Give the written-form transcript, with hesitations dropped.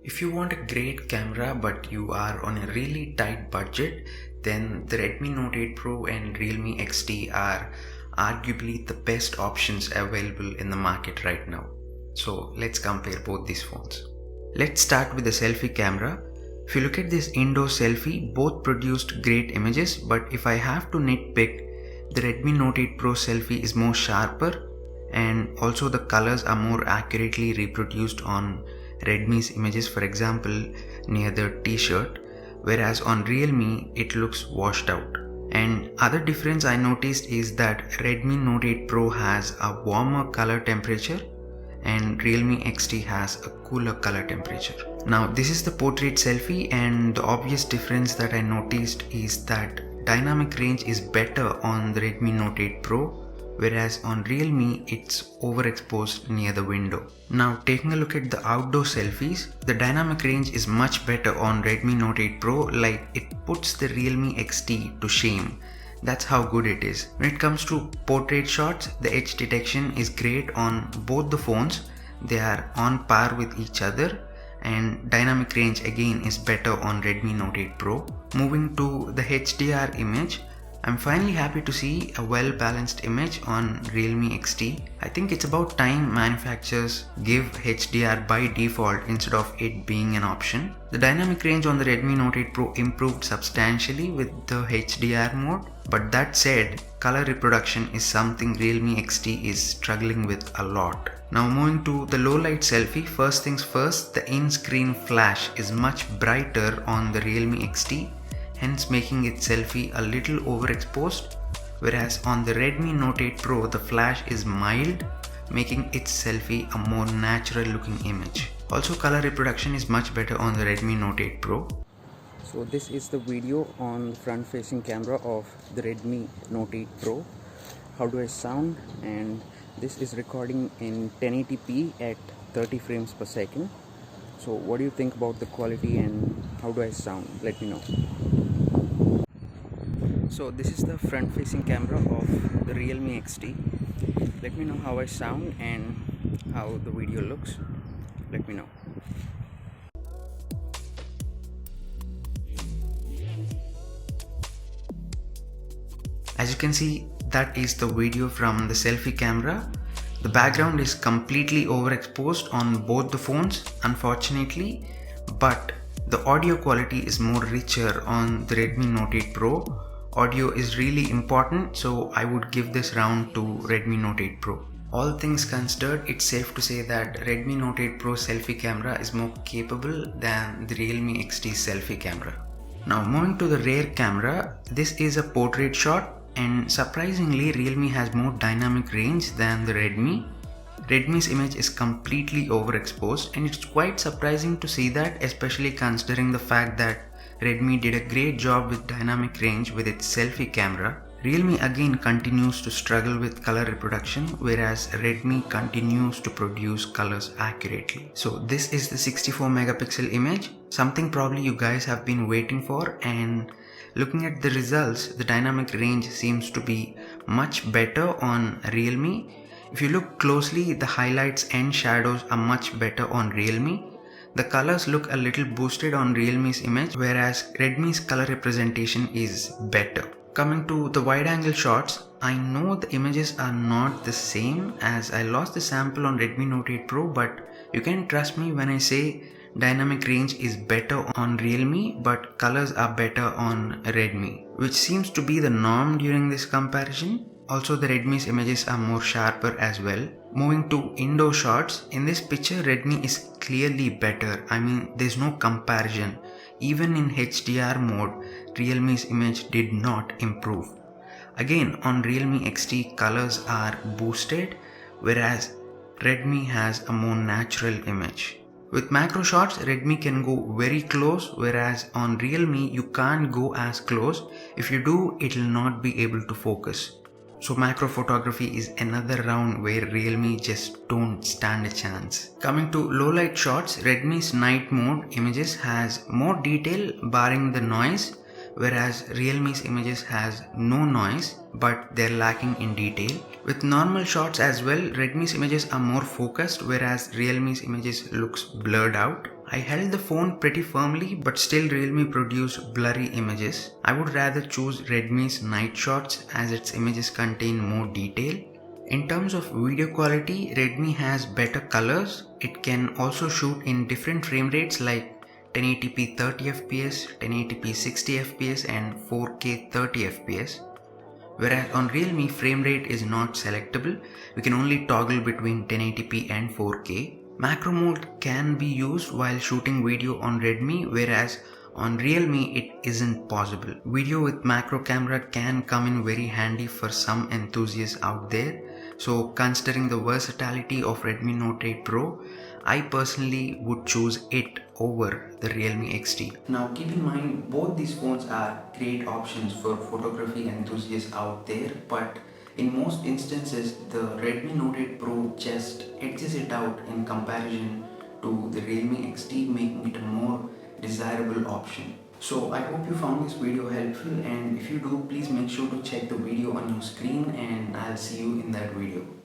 If you want a great camera but you are on a really tight budget, then the Redmi Note 8 Pro and Realme XT are arguably the best options available in the market right now. So let's compare both these phones. Let's start with the selfie camera. If you look at this indoor selfie, both produced great images, but if I have to nitpick, the Redmi Note 8 Pro selfie is more sharper and also the colors are more accurately reproduced on Redmi's images, for example near the t-shirt, whereas on Realme it looks washed out. And other difference I noticed is that Redmi Note 8 Pro has a warmer color temperature and Realme XT has a cooler color temperature. Now this is the portrait selfie, and the obvious difference that I noticed is that dynamic range is better on the Redmi Note 8 Pro, whereas on Realme it's overexposed near the window. Now taking a look at the outdoor selfies, the dynamic range is much better on Redmi Note 8 Pro, like it puts the Realme XT to shame. That's how good it is. When it comes to portrait shots, the edge detection is great on both the phones. They are on par with each other, and dynamic range again is better on Redmi Note 8 Pro. Moving to the HDR image, I'm finally happy to see a well-balanced image on Realme XT. I think it's about time manufacturers give HDR by default instead of it being an option. The dynamic range on the Redmi Note 8 Pro improved substantially with the HDR mode, but that said, color reproduction is something Realme XT is struggling with a lot. Now moving to the low light selfie, first things first, the in-screen flash is much brighter on the Realme XT, hence making its selfie a little overexposed, whereas on the Redmi Note 8 Pro the flash is mild, making its selfie a more natural looking image. Also color reproduction is much better on the Redmi Note 8 Pro. So this is the video on the front facing camera of the Redmi Note 8 Pro. How do I sound? And this is recording in 1080p at 30 frames per second. So what do you think about the quality and how do I sound? Let me know. So this is the front facing camera of the Realme XT. Let me know how I sound and how the video looks. Let me know. As you can see, that is the video from the selfie camera. The background is completely overexposed on both the phones, unfortunately, but the audio quality is more richer on the Redmi Note 8 Pro. Audio is really important, so I would give this round to Redmi Note 8 Pro. All things considered, it's safe to say that Redmi Note 8 Pro selfie camera is more capable than the Realme XT selfie camera. Now moving to the rear camera, this is a portrait shot, and surprisingly Realme has more dynamic range than the Redmi. Redmi's image is completely overexposed, and it's quite surprising to see that, especially considering the fact that Redmi did a great job with dynamic range with its selfie camera. Realme again continues to struggle with color reproduction, whereas Redmi continues to produce colors accurately. So this is the 64 megapixel image, something probably you guys have been waiting for, and looking at the results, the dynamic range seems to be much better on Realme. If you look closely, the highlights and shadows are much better on Realme. The colors look a little boosted on Realme's image, whereas Redmi's color representation is better. Coming to the wide angle shots, I know the images are not the same as I lost the sample on Redmi Note 8 Pro, but you can trust me when I say dynamic range is better on Realme but colors are better on Redmi, which seems to be the norm during this comparison. Also the Redmi's images are more sharper as well. Moving to indoor shots, in this picture Redmi is clearly better. I mean, there's no comparison. Even in HDR mode, Realme's image did not improve. Again, on Realme XT colors are boosted, whereas Redmi has a more natural image. With macro shots, Redmi can go very close, whereas on Realme you can't go as close. If you do, it will not be able to focus. So macro photography is another round where Realme just don't stand a chance. Coming to low light shots, Redmi's night mode images has more detail barring the noise, whereas Realme's images has no noise but they're lacking in detail. With normal shots as well, Redmi's images are more focused, whereas Realme's images looks blurred out. I held the phone pretty firmly, but still Realme produced blurry images. I would rather choose Redmi's night shots as its images contain more detail. In terms of video quality, Redmi has better colors. It can also shoot in different frame rates like 1080p 30fps, 1080p 60fps and 4K 30fps. Whereas on Realme, frame rate is not selectable. We can only toggle between 1080p and 4K. Macro mode can be used while shooting video on Redmi, whereas on Realme it isn't possible. Video with macro camera can come in very handy for some enthusiasts out there. So considering the versatility of Redmi Note 8 Pro, I personally would choose it over the Realme XT. Now keep in mind, both these phones are great options for photography enthusiasts out there, but in most instances the Redmi Note 8 Pro just edges it out in comparison to the Realme XT, making it a more desirable option. So I hope you found this video helpful, and if you do, please make sure to check the video on your screen and I'll see you in that video.